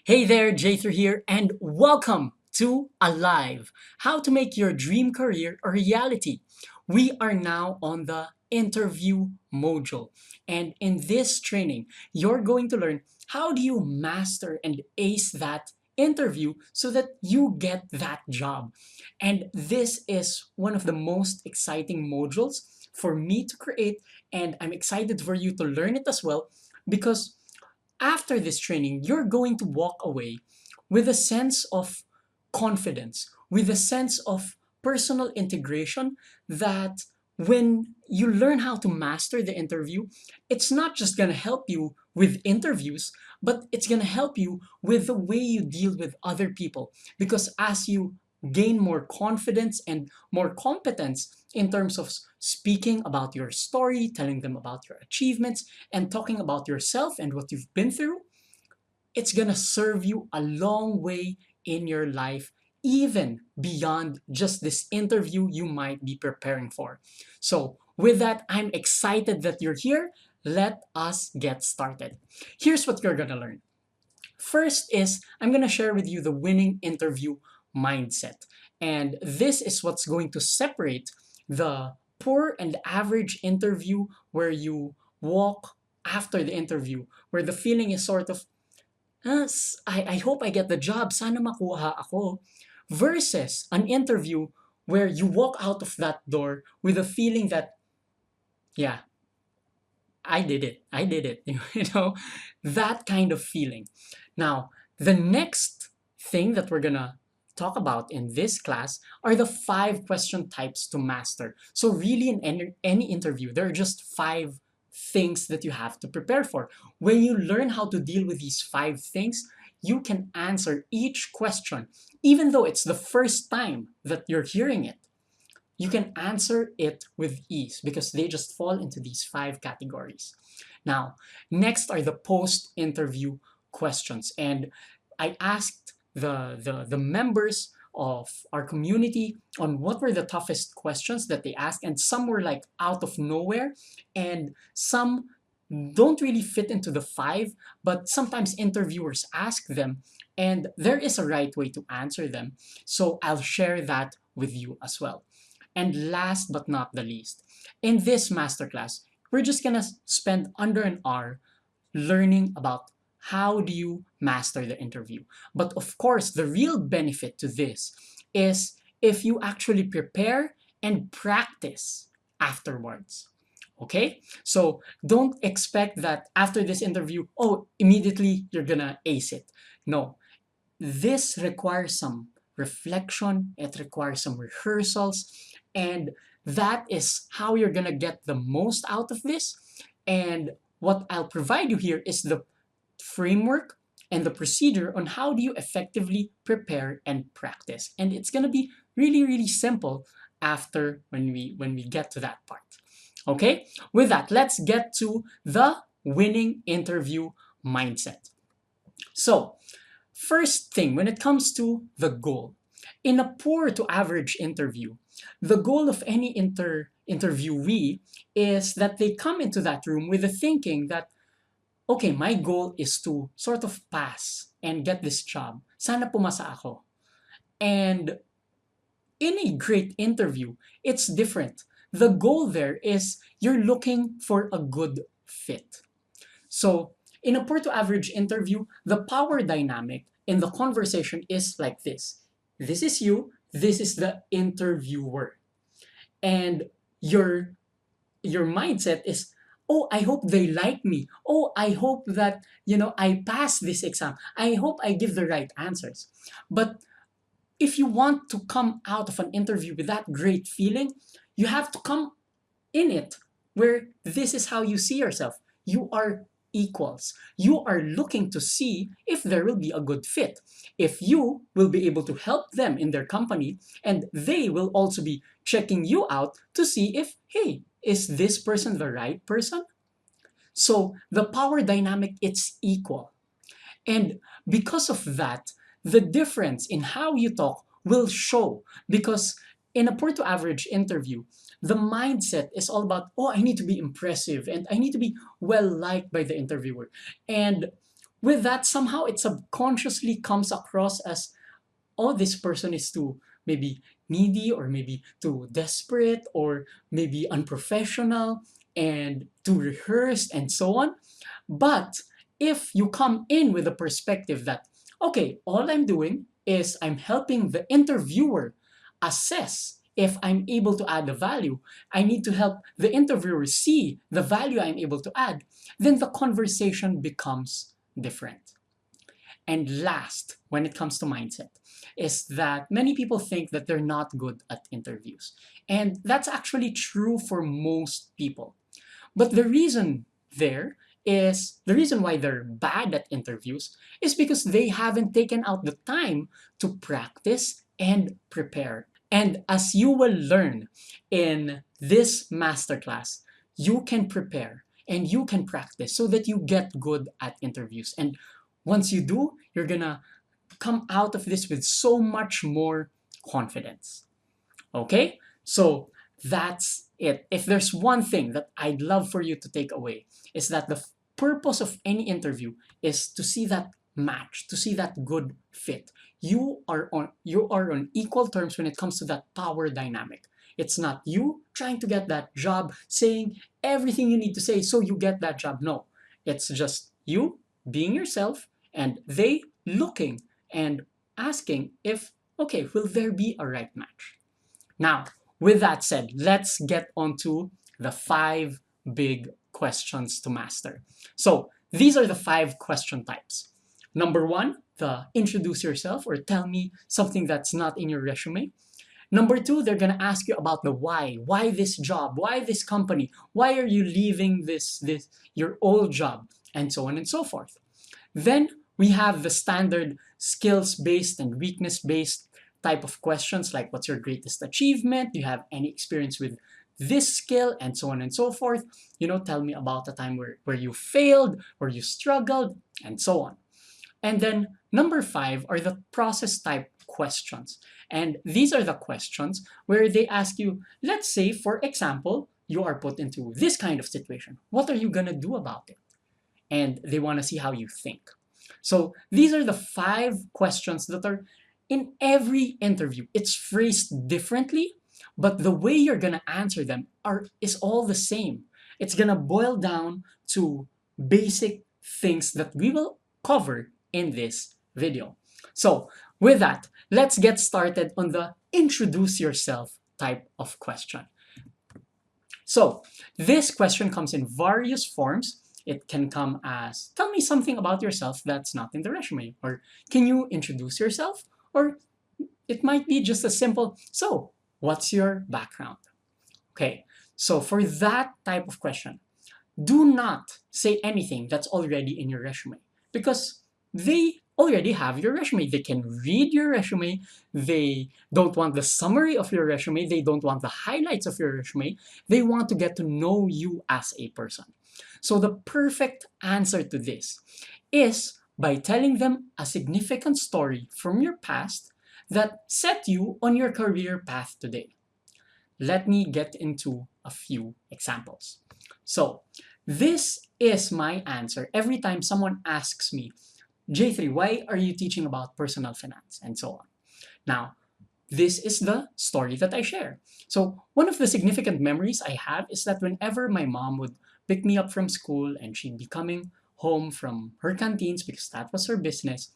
Hey there, J3 here, and welcome to Alive, how to make your dream career a reality. We are now on the interview module, and in this training, you're going to learn how do you master and ace that interview so that you get that job. And this is one of the most exciting modules for me to create, and I'm excited for you to learn it as well because after this training, you're going to walk away with a sense of confidence, with a sense of personal integration that when you learn how to master the interview, it's not just going to help you with interviews, but it's going to help you with the way you deal with other people. Because as you gain more confidence and more competence in terms of speaking about your story, telling them about your achievements, and talking about yourself and what you've been through, it's gonna serve you a long way in your life, even beyond just this interview you might be preparing for. So, with that, I'm excited that you're here. Let us get started. Here's what you're gonna learn. First is I'm gonna share with you the winning interview mindset. And this is what's going to separate the poor and average interview where you walk after the interview, where the feeling is sort of, I hope I get the job, sana makuha ako, versus an interview where you walk out of that door with a feeling that, yeah, I did it. I did it. You know, that kind of feeling. Now, the next thing that we're gonna talk about in this class are the 5 question types to master. So really in any interview, there are just 5 things that you have to prepare for. When you learn how to deal with these 5 things, you can answer each question, even though it's the first time that you're hearing it. You can answer it with ease because they just fall into these 5 categories. Now, next are the post-interview questions. And I asked the members of our community on what were the toughest questions that they asked, and some were like out of nowhere, and some don't really fit into the 5, but sometimes interviewers ask them, and there is a right way to answer them. So I'll share that with you as well. And last but not the least, in this masterclass, we're just gonna spend under an hour learning about how do you master the interview. But of course, the real benefit to this is if you actually prepare and practice afterwards. Okay? So don't expect that after this interview, oh, immediately you're gonna ace it. No, this requires some reflection, it requires some rehearsals, and that is how you're gonna get the most out of this. And what I'll provide you here is the framework and the procedure on how do you effectively prepare and practice. And it's gonna be really, really simple after when we get to that part. Okay? With that, let's get to the winning interview mindset. So, first thing, when it comes to the goal, in a poor to average interview, the goal of any interviewee is that they come into that room with the thinking that, okay, my goal is to sort of pass and get this job. Sana pumasa ako. And in a great interview, it's different. The goal there is you're looking for a good fit. So, in a poor to average interview, the power dynamic in the conversation is like this. This is you, this is the interviewer. And your mindset is, oh, I hope they like me. Oh, I hope that, I pass this exam. I hope I give the right answers. But if you want to come out of an interview with that great feeling, you have to come in it where this is how you see yourself. You are equals. You are looking to see if there will be a good fit, if you will be able to help them in their company, and they will also be checking you out to see if, hey, is this person the right person? So the power dynamic, it's equal. And because of that, the difference in how you talk will show because in a poor to average interview, the mindset is all about, oh, I need to be impressive and I need to be well liked by the interviewer. And with that, somehow it subconsciously comes across as, oh, this person is too maybe needy, or maybe too desperate, or maybe unprofessional and too rehearsed, and so on. But if you come in with a perspective that, okay, all I'm doing is I'm helping the interviewer assess if I'm able to add a value, I need to help the interviewer see the value I'm able to add, then the conversation becomes different. And last, when it comes to mindset, is that many people think that they're not good at interviews. And that's actually true for most people. But the reason why they're bad at interviews is because they haven't taken out the time to practice and prepare. And as you will learn in this masterclass, you can prepare and you can practice so that you get good at interviews. And once you do, you're gonna come out of this with so much more confidence. Okay? So that's it. If there's one thing that I'd love for you to take away, is that the purpose of any interview is to see that match, to see that good fit. You are on equal terms when it comes to that power dynamic. It's not you trying to get that job, saying everything you need to say so you get that job. No. It's just you being yourself and they looking and asking if, okay, will there be a right match? Now, with that said, let's get on to the 5 big questions to master. So, these are the 5 question types. Number 1, the introduce yourself or tell me something that's not in your resume. Number 2, they're going to ask you about the why. Why this job? Why this company? Why are you leaving this your old job? And so on and so forth. Then we have the standard skills-based and weakness-based type of questions, like what's your greatest achievement? Do you have any experience with this skill? And so on and so forth. Tell me about a time where you failed, where you struggled, and so on. And then number 5 are the process type questions. And these are the questions where they ask you, let's say, for example, you are put into this kind of situation. What are you going to do about it? And they want to see how you think. So these are the 5 questions that are in every interview. It's phrased differently, but the way you're going to answer them is all the same. It's going to boil down to basic things that we will cover in this video. So with that, let's get started on the introduce yourself type of question. So this question comes in various forms. It can come as, tell me something about yourself that's not in the resume, or can you introduce yourself? Or it might be just a simple, so what's your background? Okay, so for that type of question, do not say anything that's already in your resume, because they already have your resume. They can read your resume. They don't want the summary of your resume. They don't want the highlights of your resume. They want to get to know you as a person. So the perfect answer to this is by telling them a significant story from your past that set you on your career path today. Let me get into a few examples. So this is my answer every time someone asks me, J3, why are you teaching about personal finance? And so on. Now, this is the story that I share. So one of the significant memories I have is that whenever my mom would pick me up from school and she'd be coming home from her canteens because that was her business,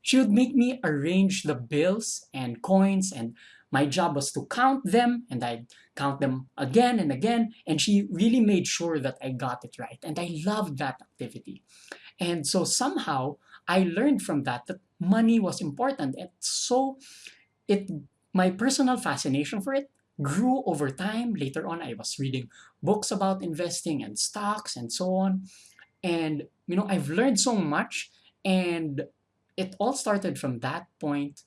she would make me arrange the bills and coins, and my job was to count them, and I'd count them again and again, and she really made sure that I got it right. And I loved that activity. And so somehow I learned from that money was important. And so it my personal fascination for it grew over time. Later on, I was reading books about investing and stocks and so on. And I've learned so much, and it all started from that point.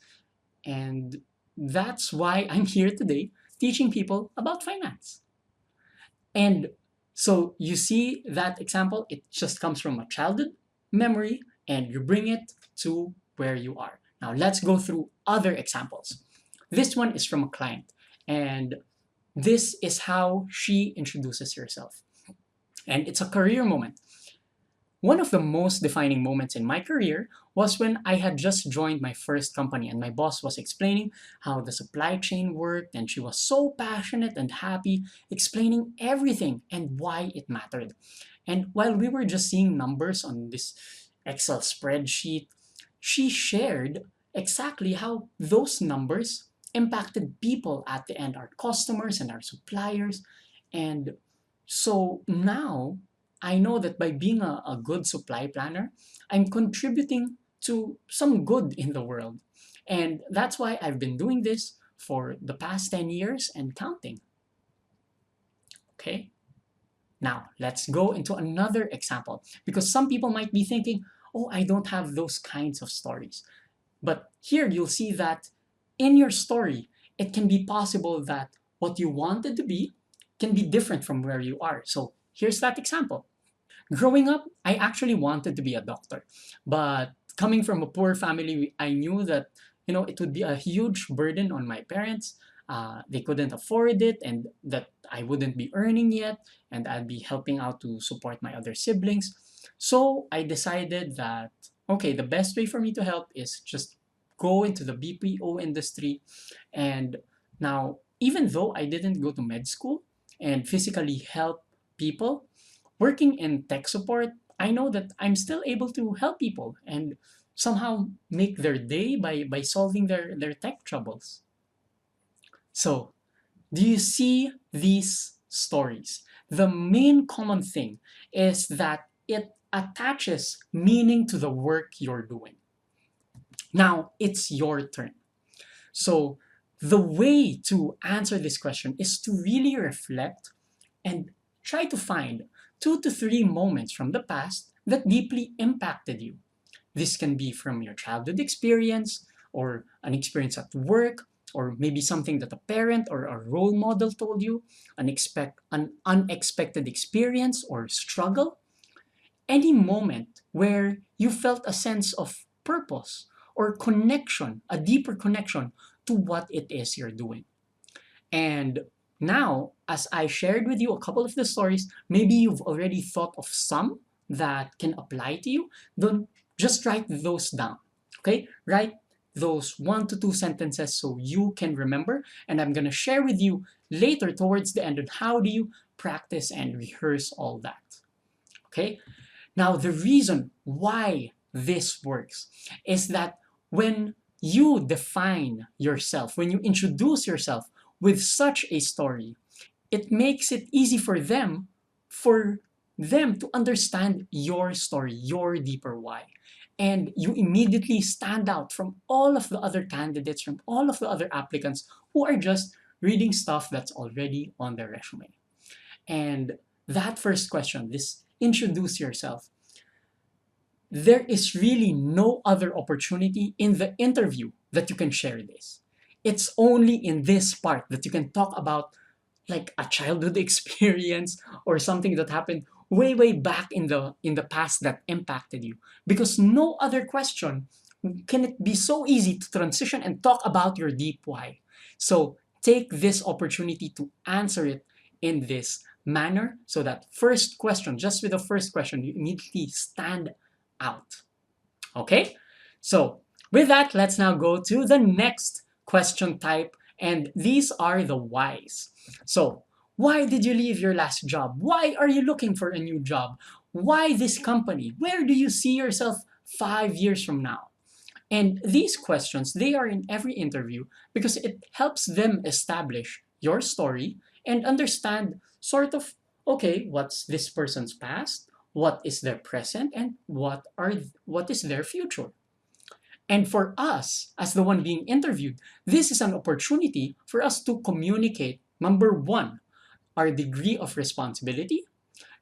And that's why I'm here today teaching people about finance. And so you see that example, it just comes from a childhood memory and you bring it to where you are. Now let's go through other examples. This one is from a client, and this is how she introduces herself. And it's a career moment. One of the most defining moments in my career was when I had just joined my first company and my boss was explaining how the supply chain worked, and she was so passionate and happy, explaining everything and why it mattered. And while we were just seeing numbers on this Excel spreadsheet, she shared exactly how those numbers impacted people at the end, our customers and our suppliers. And so now I know that by being a good supply planner, I'm contributing to some good in the world. And that's why I've been doing this for the past 10 years and counting. Okay? Now, let's go into another example because some people might be thinking, oh, I don't have those kinds of stories. But here you'll see that in your story, it can be possible that what you wanted to be can be different from where you are. So here's that example. Growing up, I actually wanted to be a doctor, but coming from a poor family, I knew that it would be a huge burden on my parents. They couldn't afford it, and that I wouldn't be earning yet, and I'd be helping out to support my other siblings. So I decided that okay, the best way for me to help is just go into the BPO industry. And now, even though I didn't go to med school and physically help people, working in tech support, I know that I'm still able to help people and somehow make their day by solving their tech troubles. So, do you see these stories? The main common thing is that it attaches meaning to the work you're doing. Now, it's your turn. So, the way to answer this question is to really reflect and try to find 2 to 3 moments from the past that deeply impacted you. This can be from your childhood experience, or an experience at work, or maybe something that a parent or a role model told you, an unexpected experience or struggle, any moment where you felt a sense of purpose or connection, a deeper connection to what it is you're doing. And now, as I shared with you a couple of the stories, maybe you've already thought of some that can apply to you. Then just write those down. Okay? Write those 1 to 2 sentences so you can remember. And I'm going to share with you later towards the end on how do you practice and rehearse all that. Okay? Now, the reason why this works is that when you define yourself, when you introduce yourself with such a story, it makes it easy for them to understand your story, your deeper why. And you immediately stand out from all of the other candidates, from all of the other applicants who are just reading stuff that's already on their resume. And that first question, this introduce yourself, there is really no other opportunity in the interview that you can share this. It's only in this part that you can talk about like a childhood experience or something that happened way back in the past that impacted you, because no other question can it be so easy to transition and talk about your deep why. So take this opportunity to answer it in this manner so that first question, just with the first question, you immediately stand out. Okay? So, with that, let's now go to the next question type, and these are the whys. So, why did you leave your last job? Why are you looking for a new job? Why this company? Where do you see yourself 5 years from now? And these questions, they are in every interview because it helps them establish your story and understand sort of, okay, what's this person's past? What is their present? And what is their future? And for us, as the one being interviewed, this is an opportunity for us to communicate, number one, our degree of responsibility,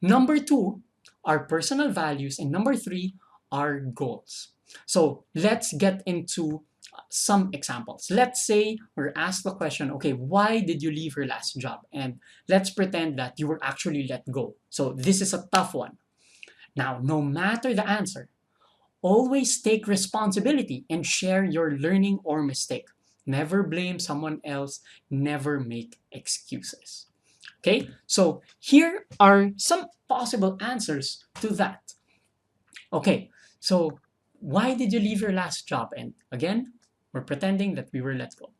number two, our personal values, and number three, our goals. So let's get into some examples. Let's say we're asked the question, okay, why did you leave your last job? And let's pretend that you were actually let go. So this is a tough one. Now, no matter the answer, always take responsibility and share your learning or mistake. Never blame someone else, never make excuses. Okay, so here are some possible answers to that. Okay, so why did you leave your last job? And again, we're pretending that we were let go.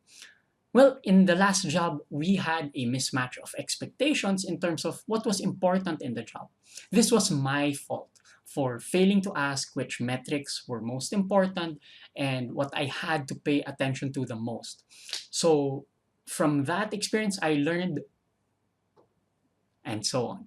Well, in the last job, we had a mismatch of expectations in terms of what was important in the job. This was my fault for failing to ask which metrics were most important and what I had to pay attention to the most. So, from that experience, I learned, and so on.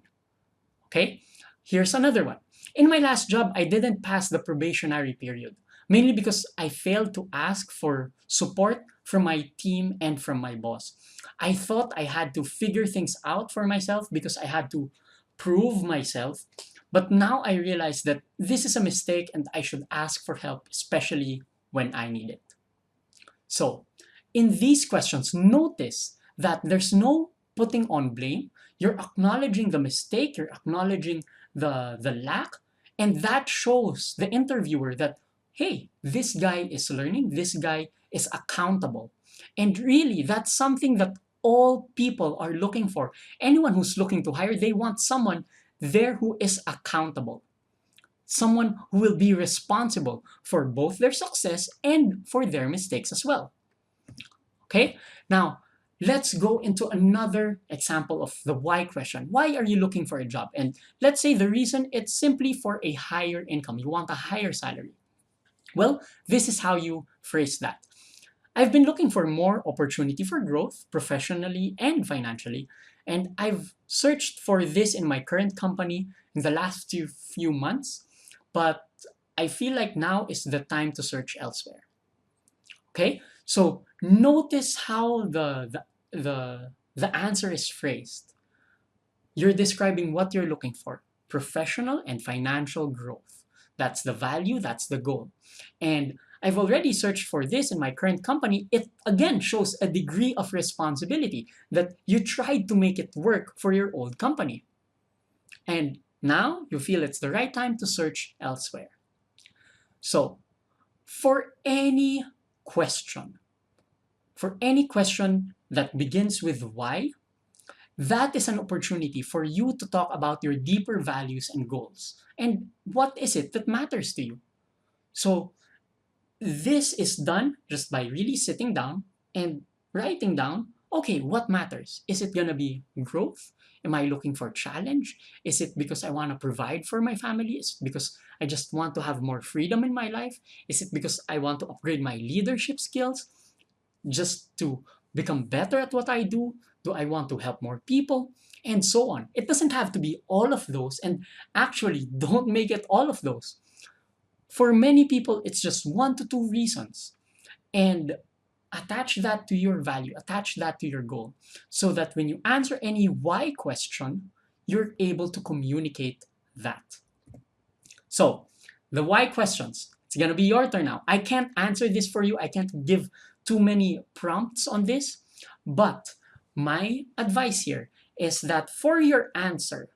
Okay, here's another one. In my last job, I didn't pass the probationary period, mainly because I failed to ask for support from my team and from my boss. I thought I had to figure things out for myself because I had to prove myself. But now I realize that this is a mistake and I should ask for help, especially when I need it. So, in these questions, notice that there's no putting on blame. You're acknowledging the mistake, you're acknowledging the lack, and that shows the interviewer that, hey, this guy is learning, this guy is accountable. And really, that's something that all people are looking for. Anyone who's looking to hire, they want someone there who is accountable, someone who will be responsible for both their success and for their mistakes as well. Okay, now let's go into another example of the why question. Why are you looking for a job? And let's say the reason, it's simply for a higher income. You want a higher salary. Well, this is how you phrase that. I've been looking for more opportunity for growth professionally and financially, and I've searched for this in my current company in the last few months, but I feel like now is the time to search elsewhere. Okay, so notice how the answer is phrased. You're describing what you're looking for: professional and financial growth. That's the value, that's the goal. And I've already searched for this in my current company. It again shows a degree of responsibility that you tried to make it work for your old company. And now you feel it's the right time to search elsewhere. So, for any question, for any question that begins with why, that is an opportunity for you to talk about your deeper values and goals. And what is it that matters to you? So, this is done just by really sitting down and writing down, okay, what matters? Is it going to be growth? Am I looking for challenge? Is it because I want to provide for my family? Is it because I just want to have more freedom in my life? Is it because I want to upgrade my leadership skills just to become better at what I do? Do I want to help more people? And so on. It doesn't have to be all of those, and actually, don't make it all of those. For many people, it's just one to two reasons. And attach that to your value, attach that to your goal, so that when you answer any why question, you're able to communicate that. So, the why questions, it's gonna be your turn now. I can't answer this for you, I can't give too many prompts on this, but my advice here is that for your answer,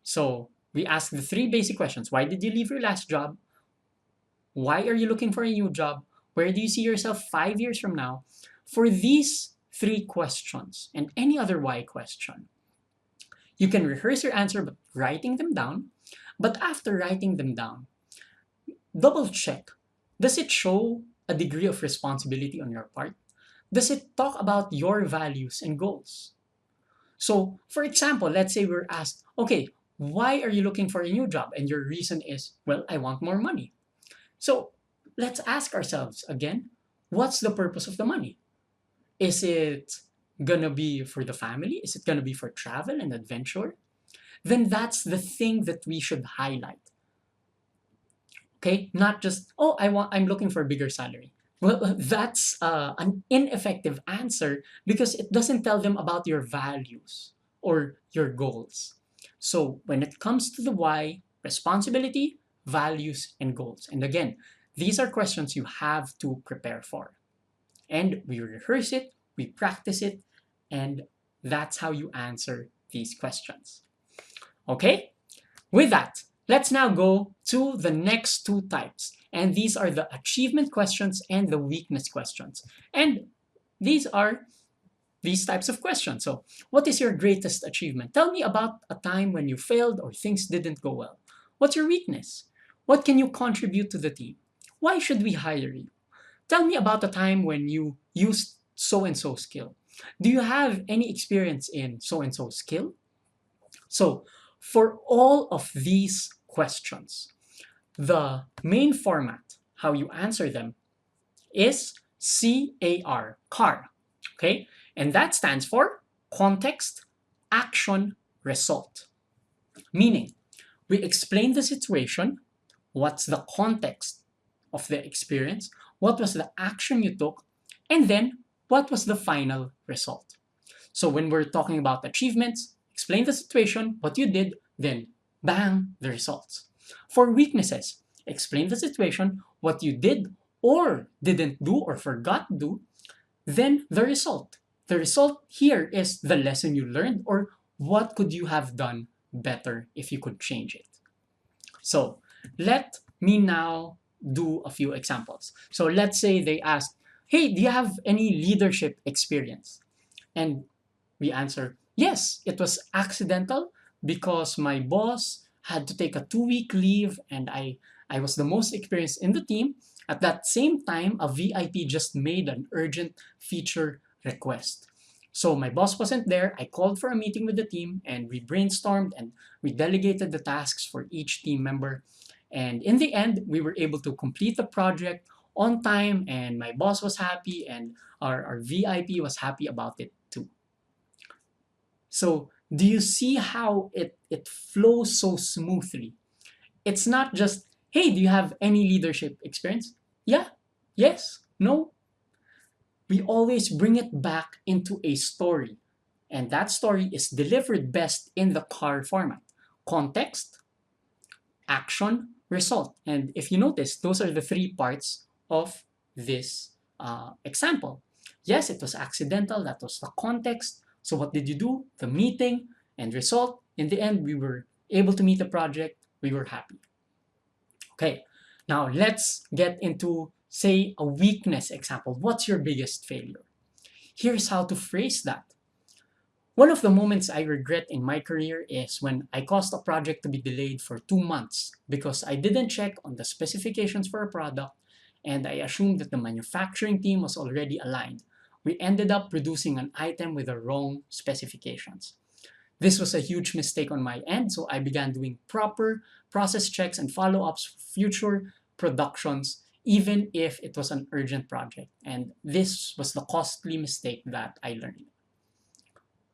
so we ask the three basic questions: why did you leave your last job? Why are you looking for a new job? Where do you see yourself 5 years from now? For these three questions and any other why question, you can rehearse your answer by writing them down. But after writing them down, double check. Does it show a degree of responsibility on your part? Does it talk about your values and goals? So, for example, let's say we're asked, okay, why are you looking for a new job? And your reason is, well, I want more money. So let's ask ourselves again, what's the purpose of the money? Is it gonna be for the family? Is it gonna be for travel and adventure? Then that's the thing that we should highlight. Okay, not just, oh, I'm looking for a bigger salary. Well, that's an ineffective answer because it doesn't tell them about your values or your goals. So when it comes to the why, responsibility, values, and goals. And again, these are questions you have to prepare for. And we rehearse it, we practice it, and that's how you answer these questions. Okay? With that, let's now go to the next two types. And these are the achievement questions and the weakness questions. And these are these types of questions. So, what is your greatest achievement? Tell me about a time when you failed or things didn't go well. What's your weakness? What can you contribute to the team? Why should we hire you? Tell me about a time when you used so and so skill. Do you have any experience in so and so skill? So, for all of these questions, the main format, how you answer them, is CAR, CAR. Okay? And that stands for context, action, result. Meaning, we explain the situation, what's the context of the experience, what was the action you took, and then what was the final result. So when we're talking about achievements, explain the situation, what you did, then bang, the results. For weaknesses, explain the situation, what you did or didn't do or forgot to do, then the result. The result here is the lesson you learned or what could you have done better if you could change it. So let me now do a few examples. So let's say they ask, hey, do you have any leadership experience? And we answer, yes, it was accidental because my boss had to take a 2 week leave and I was the most experienced in the team. At that same time, a VIP just made an urgent feature request. So my boss wasn't there. I called for a meeting with the team and we brainstormed and we delegated the tasks for each team member. And in the end, we were able to complete the project on time and my boss was happy and our VIP was happy about it too. So do you see how it flows so smoothly? It's not just, hey, do you have any leadership experience? Yeah, yes, no. We always bring it back into a story. And that story is delivered best in the CAR format. Context, action, result. And if you notice, those are the three parts of this example. Yes, it was accidental. That was the context. So what did you do? The meeting and result. In the end, we were able to meet the project. We were happy. Okay, now let's get into, say, a weakness example. What's your biggest failure? Here's how to phrase that. One of the moments I regret in my career is when I caused a project to be delayed for 2 months because I didn't check on the specifications for a product and I assumed that the manufacturing team was already aligned. We ended up producing an item with the wrong specifications. This was a huge mistake on my end, so I began doing proper process checks and follow-ups for future productions, even if it was an urgent project. And this was the costly mistake that I learned.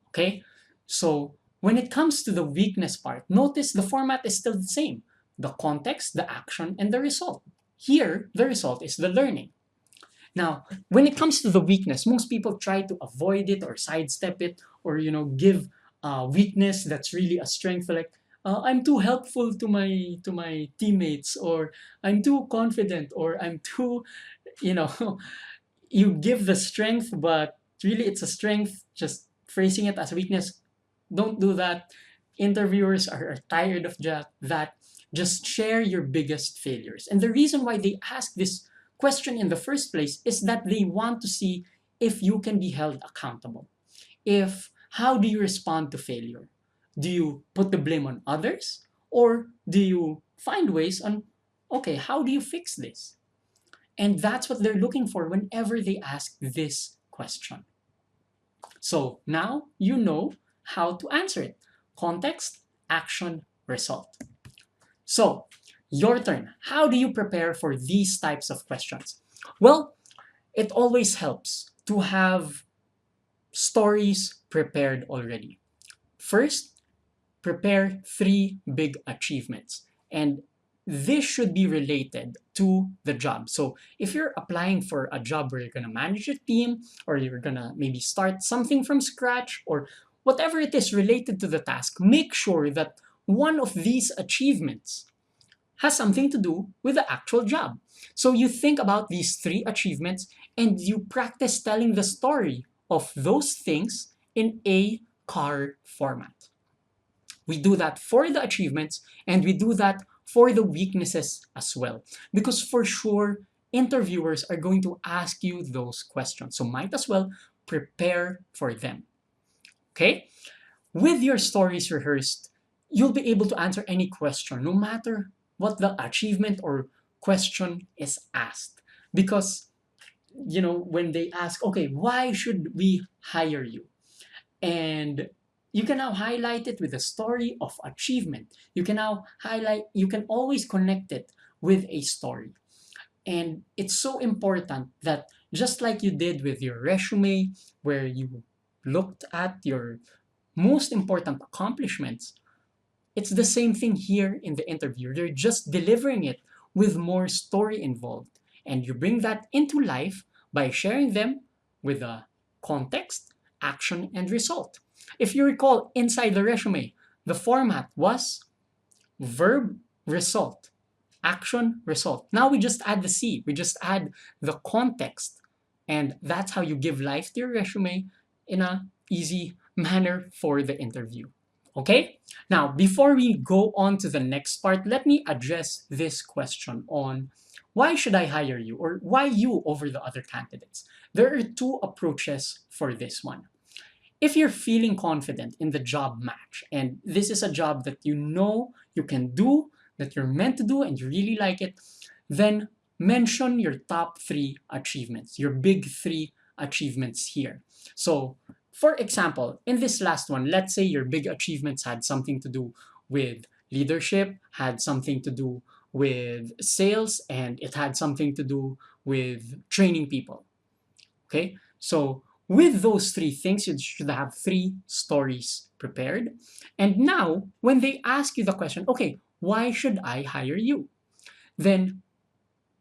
Okay, so when it comes to the weakness part, notice the format is still the same. The context, the action, and the result. Here, the result is the learning. Now, when it comes to the weakness, most people try to avoid it or sidestep it or, give weakness that's really a strength. Like, I'm too helpful to my teammates, or I'm too confident, or I'm too, you know, you give the strength, but really it's a strength, just phrasing it as a weakness. Don't do that. Interviewers are tired of that. Just share your biggest failures. And the reason why they ask this question in the first place is that they want to see if you can be held accountable. How do you respond to failure? Do you put the blame on others? Or do you find ways on, okay, how do you fix this? And that's what they're looking for whenever they ask this question. So now you know how to answer it. Context, action, result. So, your turn. How do you prepare for these types of questions? Well, it always helps to have stories prepared already. First, prepare 3 big achievements. And this should be related to the job. So if you're applying for a job where you're going to manage a team, or you're going to maybe start something from scratch, or whatever it is related to the task, make sure that one of these achievements has something to do with the actual job. So you think about these 3 achievements and you practice telling the story of those things in a CAR format. We do that for the achievements and we do that for the weaknesses as well. Because for sure, interviewers are going to ask you those questions. So might as well prepare for them. Okay? With your stories rehearsed, you'll be able to answer any question, no matter what the achievement or question is asked. Because, when they ask, okay, why should we hire you? And you can now highlight it with a story of achievement. You can always connect it with a story. And it's so important that just like you did with your resume, where you looked at your most important accomplishments, it's the same thing here in the interview. You're just delivering it with more story involved. And you bring that into life by sharing them with a context, action, and result. If you recall, inside the resume, the format was verb, result, action, result. Now we just add the C, we just add the context. And that's how you give life to your resume in a easy manner for the interview. Okay? Now, before we go on to the next part, let me address this question on why should I hire you or why you over the other candidates? There are two approaches for this one. If you're feeling confident in the job match and this is a job that you know you can do, that you're meant to do, and you really like it, then mention your top three achievements, your big three achievements here. So, for example, in this last one, let's say your big achievements had something to do with leadership, had something to do with sales, and it had something to do with training people. Okay? So, with those three things, you should have three stories prepared. And now, when they ask you the question, okay, why should I hire you? Then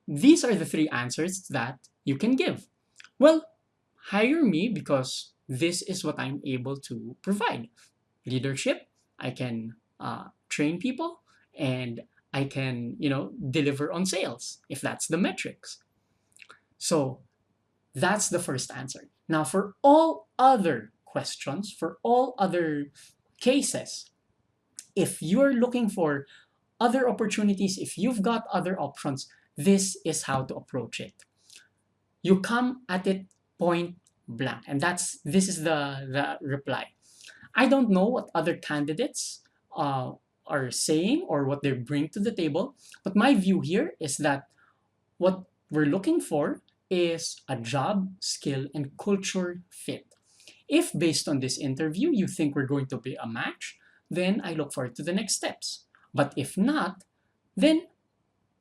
these are the three answers that you can give. Well, hire me because this is what I'm able to provide. Leadership, I can train people, and I can, deliver on sales if that's the metrics. So that's the first answer. Now, for all other questions, for all other cases, if you're looking for other opportunities, if you've got other options, this is how to approach it. You come at it point blank, and this is the reply. I don't know what other candidates are saying or what they bring to the table, but my view here is that what we're looking for is a job, skill, and culture fit. If based on this interview you think we're going to be a match, then I look forward to the next steps. But if not, then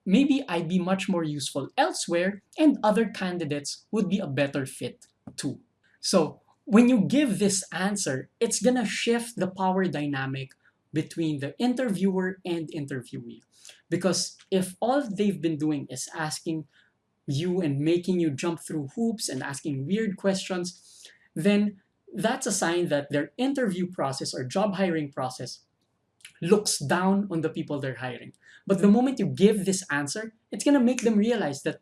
maybe I'd be much more useful elsewhere and other candidates would be a better fit too. So when you give this answer, it's gonna shift the power dynamic between the interviewer and interviewee. Because if all they've been doing is asking you and making you jump through hoops and asking weird questions, then that's a sign that their interview process or job hiring process looks down on the people they're hiring. But the moment you give this answer, it's going to make them realize that,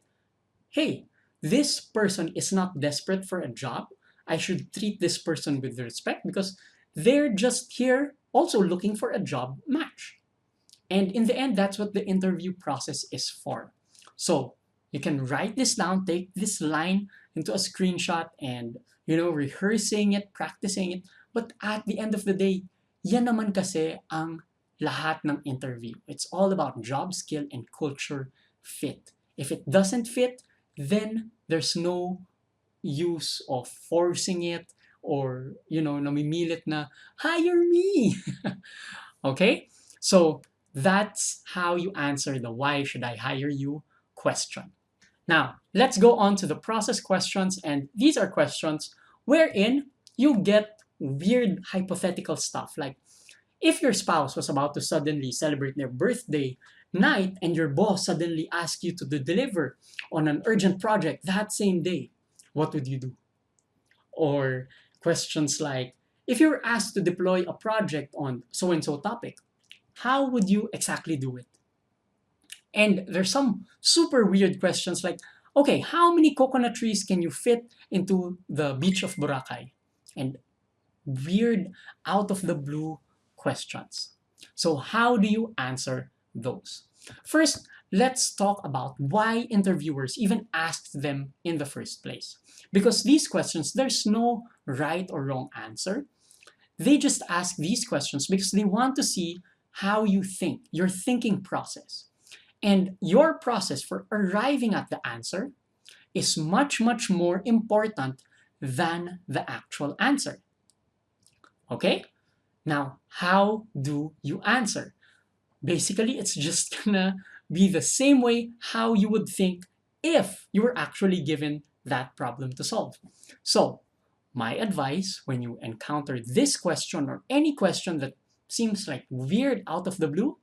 hey, this person is not desperate for a job. I should treat this person with respect because they're just here also looking for a job match. And in the end, that's what the interview process is for. So you can write this down, take this line into a screenshot and, rehearsing it, practicing it. But at the end of the day, yan naman kasi ang lahat ng interview. It's all about job skill and culture fit. If it doesn't fit, then there's no use of forcing it or, namimilit na, hire me. Okay? So that's how you answer the why should I hire you question. Now, let's go on to the process questions, and these are questions wherein you get weird hypothetical stuff like if your spouse was about to suddenly celebrate their birthday night and your boss suddenly asked you to deliver on an urgent project that same day, what would you do? Or questions like if you were asked to deploy a project on so and so topic, how would you exactly do it? And there's some super weird questions like, okay, how many coconut trees can you fit into the beach of Boracay? And weird, out of the blue questions. So, how do you answer those? First, let's talk about why interviewers even asked them in the first place. Because these questions, there's no right or wrong answer. They just ask these questions because they want to see how you think, your thinking process. And your process for arriving at the answer is much, much more important than the actual answer. Okay? Now, how do you answer? Basically, it's just gonna be the same way how you would think if you were actually given that problem to solve. So, my advice when you encounter this question or any question that seems like weird out of the blue,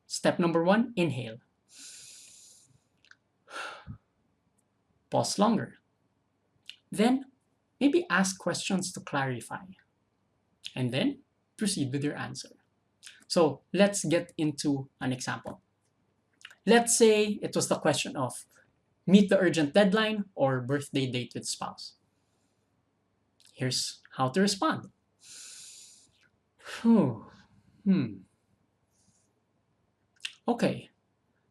step number one, inhale. Pause longer. Then, maybe ask questions to clarify. And then, proceed with your answer. So, let's get into an example. Let's say it was the question of meet the urgent deadline or birthday date with spouse. Here's how to respond. Okay,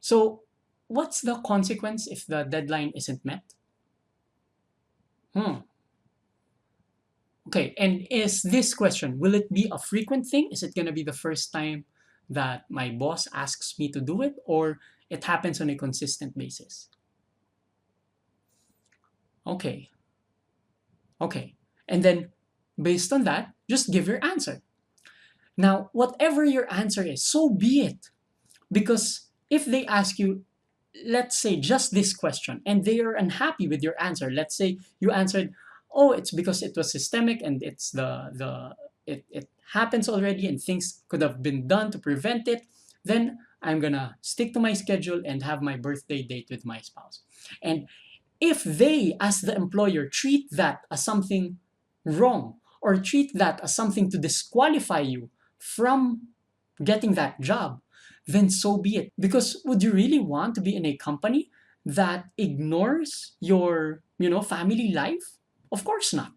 so what's the consequence if the deadline isn't met? Okay, and is this question, will it be a frequent thing? Is it going to be the first time that my boss asks me to do it, or it happens on a consistent basis? Okay, okay. And then based on that, just give your answer. Now, whatever your answer is, so be it. Because if they ask you, let's say just this question, and they are unhappy with your answer, let's say you answered, oh, it's because it was systemic and it's it happens already and things could have been done to prevent it, then I'm gonna stick to my schedule and have my birthday date with my spouse. And if they, as the employer, treat that as something wrong or treat that as something to disqualify you from getting that job, then so be it. Because would you really want to be in a company that ignores your, family life? Of course not.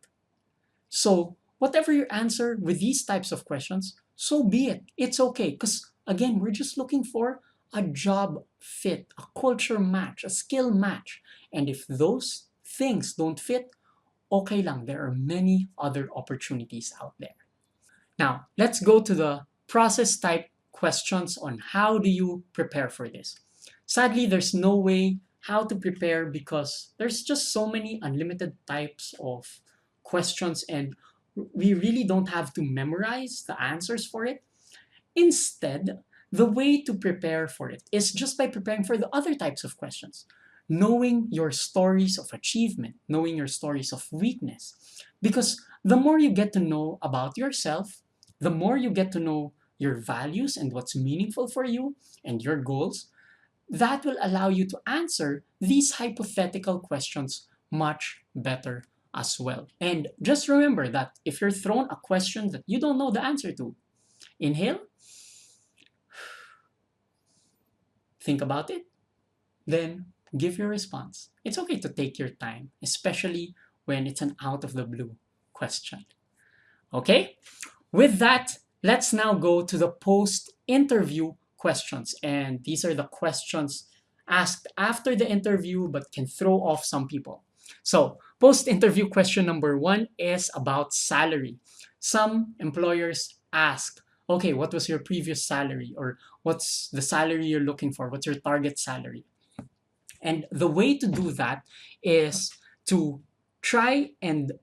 So, whatever your answer with these types of questions, so be it. It's okay. Because, again, we're just looking for a job fit, a culture match, a skill match. And if those things don't fit, okay lang. There are many other opportunities out there. Now, let's go to the process type questions on how do you prepare for this. Sadly, there's no way how to prepare because there's just so many unlimited types of questions and we really don't have to memorize the answers for it. Instead, the way to prepare for it is just by preparing for the other types of questions. Knowing your stories of achievement, knowing your stories of weakness. Because the more you get to know about yourself, the more you get to know your values and what's meaningful for you and your goals, that will allow you to answer these hypothetical questions much better as well. And just remember that if you're thrown a question that you don't know the answer to, inhale, think about it, then give your response. It's okay to take your time, especially when it's an out of the blue question. Okay? With that, let's now go to the post-interview questions. And these are the questions asked after the interview but can throw off some people. So, post-interview question number one is about salary. Some employers ask, okay, what was your previous salary? Or what's the salary you're looking for? What's your target salary? And the way to do that is to try and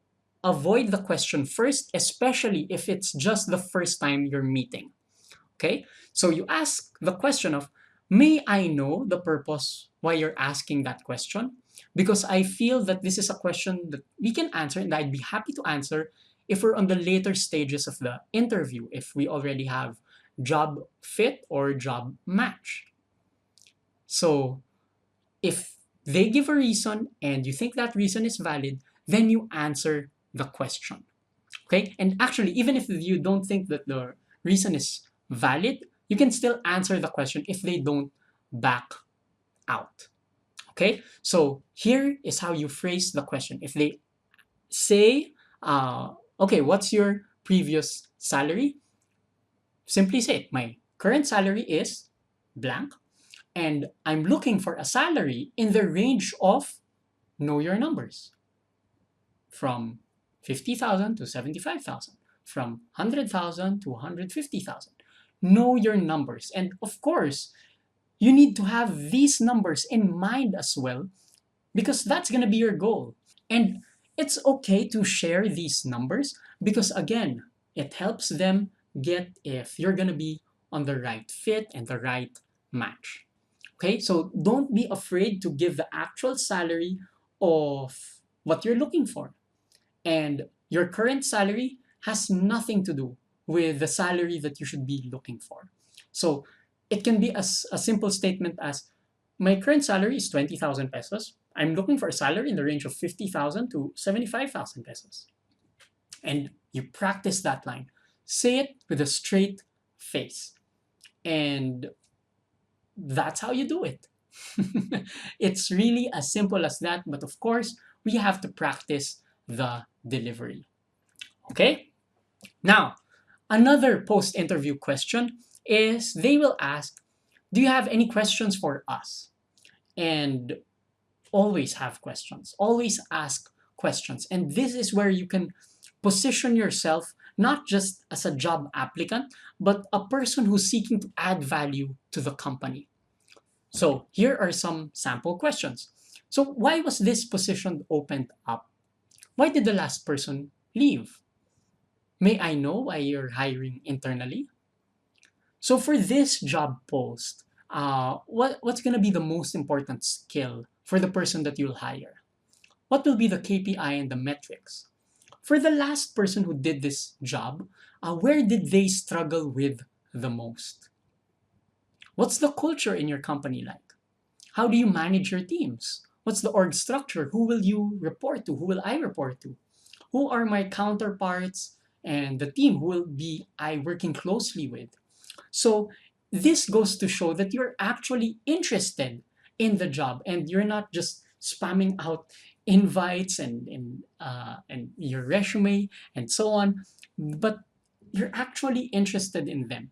avoid the question first, especially if it's just the first time you're meeting. Okay? So you ask the question of, may I know the purpose why you're asking that question? Because I feel that this is a question that we can answer and I'd be happy to answer if we're on the later stages of the interview, if we already have job fit or job match. So if they give a reason and you think that reason is valid, then you answer the question. Okay? And actually, even if you don't think that the reason is valid, you can still answer the question if they don't back out. Okay? So here is how you phrase the question. If they say, okay, what's your previous salary? Simply say, my current salary is blank, and I'm looking for a salary in the range of, know your numbers, from 50,000 to 75,000, from 100,000 to 150,000. Know your numbers. And of course, you need to have these numbers in mind as well, because that's going to be your goal. And it's okay to share these numbers because, again, it helps them get if you're going to be on the right fit and the right match. Okay, so don't be afraid to give the actual salary of what you're looking for. And your current salary has nothing to do with the salary that you should be looking for. So it can be as a simple statement as, my current salary is 20,000 pesos. I'm looking for a salary in the range of 50,000 to 75,000 pesos. And you practice that line. Say it with a straight face. And that's how you do it. It's really as simple as that. But of course, we have to practice the delivery. Okay? Now, another post interview question is they will ask, do you have any questions for us? And always have questions, always ask questions. And this is where you can position yourself not just as a job applicant, but a person who's seeking to add value to the company. So here are some sample questions. So why was this position opened up? Why did the last person leave? May I know why you're hiring internally? So for this job post, what's going to be the most important skill for the person that you'll hire? What will be the KPI and the metrics? For the last person who did this job, where did they struggle with the most? What's the culture in your company like? How do you manage your teams? What's the org structure? Who will you report to? Who will I report to? Who are my counterparts and the team who will be I working closely with? So this goes to show that you're actually interested in the job and you're not just spamming out invites and your resume and so on, but you're actually interested in them.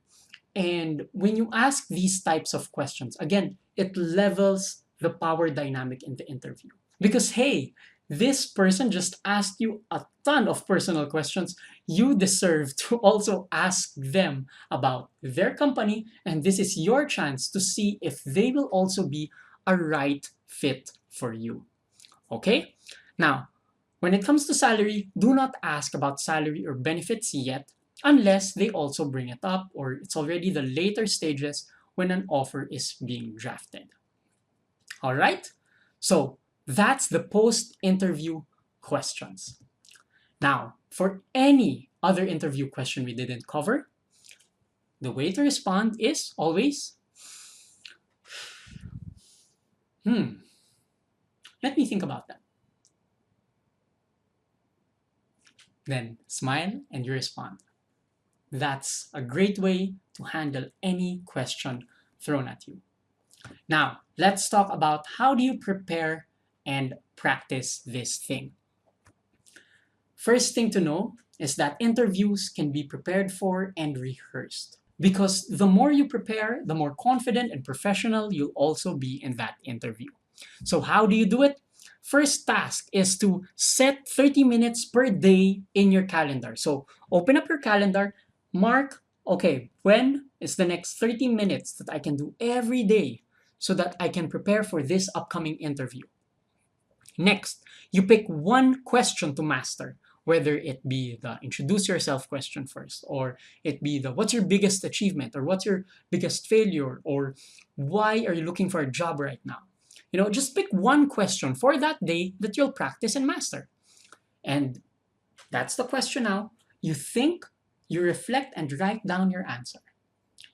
And when you ask these types of questions, again, it levels the power dynamic in the interview. Because, hey, this person just asked you a ton of personal questions. You deserve to also ask them about their company, and this is your chance to see if they will also be a right fit for you. Okay? Now, when it comes to salary, do not ask about salary or benefits yet unless they also bring it up or it's already the later stages when an offer is being drafted. All right? So that's the post-interview questions. Now, for any other interview question we didn't cover, the way to respond is always, let me think about that. Then smile and you respond. That's a great way to handle any question thrown at you. Now, let's talk about how do you prepare and practice this thing. First thing to know is that interviews can be prepared for and rehearsed. Because the more you prepare, the more confident and professional you'll also be in that interview. So how do you do it? First task is to set 30 minutes per day in your calendar. So open up your calendar, mark, okay, when is the next 30 minutes that I can do every day so that I can prepare for this upcoming interview. Next, you pick one question to master, whether it be the introduce yourself question first, or it be the what's your biggest achievement, or what's your biggest failure, or why are you looking for a job right now? Just pick one question for that day that you'll practice and master. And that's the question now. You think, you reflect, and write down your answer.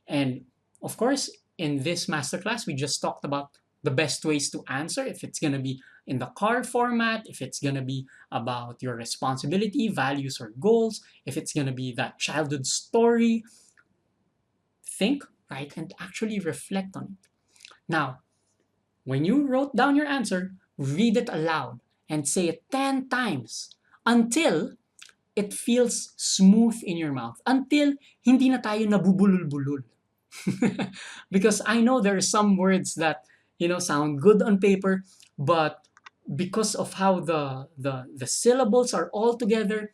And of course, in this masterclass, we just talked about the best ways to answer, if it's going to be in the car format, if it's going to be about your responsibility, values, or goals, if it's going to be that childhood story. Think, write, and actually reflect on it. Now, when you wrote down your answer, read it aloud and say it 10 times until it feels smooth in your mouth, until hindi na tayo nabubulol-bulol. Because I know there are some words that sound good on paper, but because of how the syllables are all together,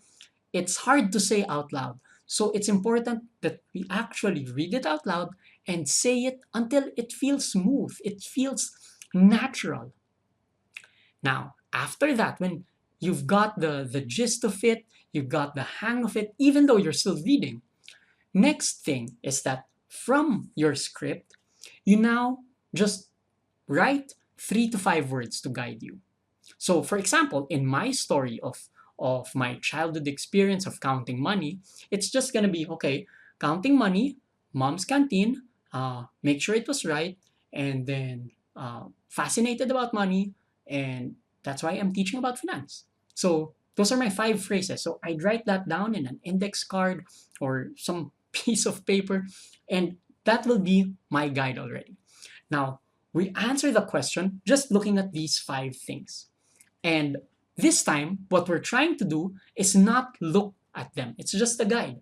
it's hard to say out loud. So it's important that we actually read it out loud and say it until it feels smooth, it feels natural. Now, after that, when you've got the gist of it, you've got the hang of it, even though you're still reading, next thing is that from your script, you now just write 3 to 5 words to guide you. So, for example, in my story of my childhood experience of counting money, it's just gonna be okay, counting money, mom's canteen, make sure it was right, and then fascinated about money, and that's why I'm teaching about finance. So those are my 5 phrases. So I'd write that down in an index card or some piece of paper, and that will be my guide already. Now, we answer the question just looking at these 5 things. And this time, what we're trying to do is not look at them, it's just a guide.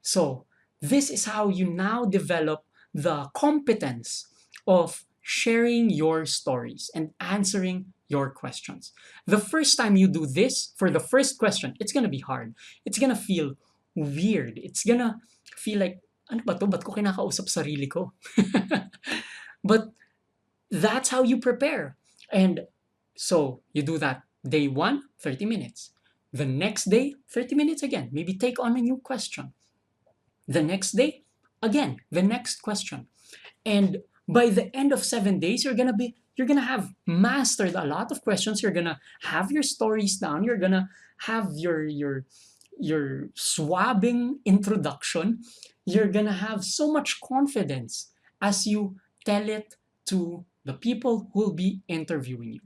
So, this is how you now develop the competence of sharing your stories and answering your questions. The first time you do this, for the first question, it's gonna be hard. It's gonna feel weird. It's gonna feel like, ano ba to? Ba't ko kinakausap sarili ko? But that's how you prepare. And so you do that day one, 30 minutes. The next day, 30 minutes again. Maybe take on a new question. The next day, again, the next question. And by the end of 7 days, you're gonna have mastered a lot of questions. You're gonna have your stories down. You're gonna have your swabbing introduction. You're gonna have so much confidence as you tell it to the people who will be interviewing you.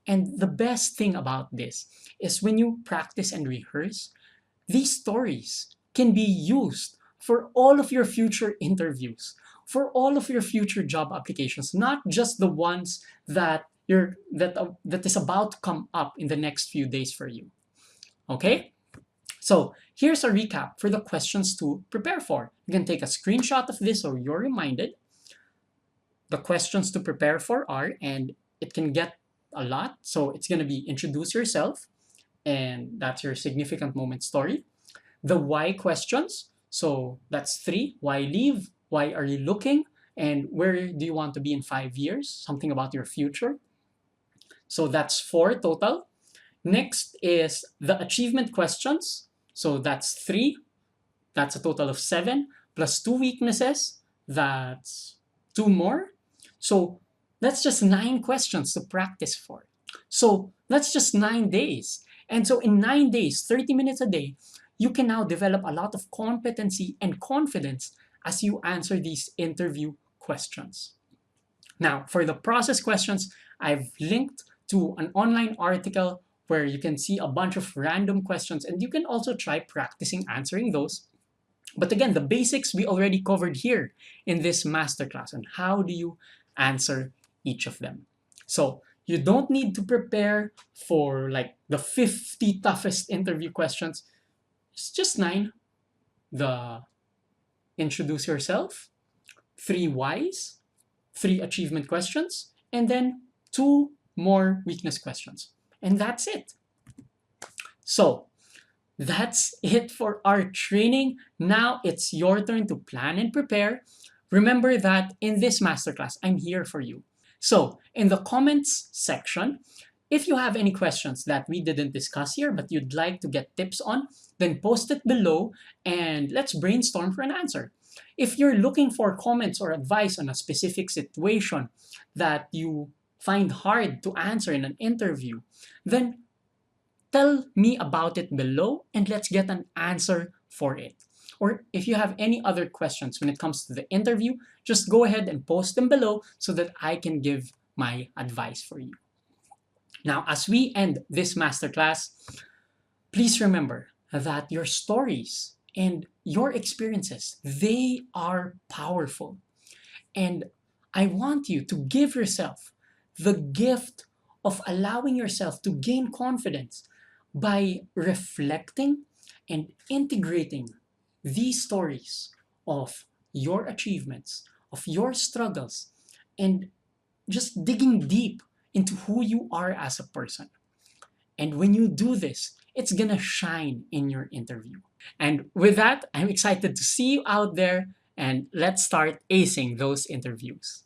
And the best thing about this is when you practice and rehearse, these stories can be used for all of your future interviews, for all of your future job applications, not just the ones that is about to come up in the next few days for you. Okay? So here's a recap for the questions to prepare for. You can take a screenshot of this so you're reminded. The questions to prepare for are, and it can get a lot, so it's going to be introduce yourself, and that's your significant moment story. The why questions, so that's 3. Why leave? Why are you looking? And where do you want to be in 5 years? Something about your future. So that's 4 total. Next is the achievement questions. So that's 3. That's a total of 7. Plus 2 weaknesses. That's 2 more. So that's just 9 questions to practice for. So that's just 9 days. And so in 9 days, 30 minutes a day, you can now develop a lot of competency and confidence as you answer these interview questions. Now, for the process questions, I've linked to an online article where you can see a bunch of random questions, and you can also try practicing answering those. But again, the basics we already covered here in this masterclass on how do you answer each of them. So you don't need to prepare for like the 50 toughest interview questions. It's just 9. The introduce yourself, 3 whys, 3 achievement questions, and then 2 more weakness questions. And that's it. So that's it for our training. Now it's your turn to plan and prepare. Remember that in this masterclass, I'm here for you. So in the comments section, if you have any questions that we didn't discuss here but you'd like to get tips on, then post it below and let's brainstorm for an answer. If you're looking for comments or advice on a specific situation that you find hard to answer in an interview, then tell me about it below and let's get an answer for it. Or if you have any other questions when it comes to the interview, just go ahead and post them below so that I can give my advice for you. Now, as we end this masterclass, please remember that your stories and your experiences, they are powerful. And I want you to give yourself the gift of allowing yourself to gain confidence by reflecting and integrating these stories of your achievements, of your struggles, and just digging deep into who you are as a person. And when you do this, it's gonna shine in your interview. And with that, I'm excited to see you out there And let's start acing those interviews.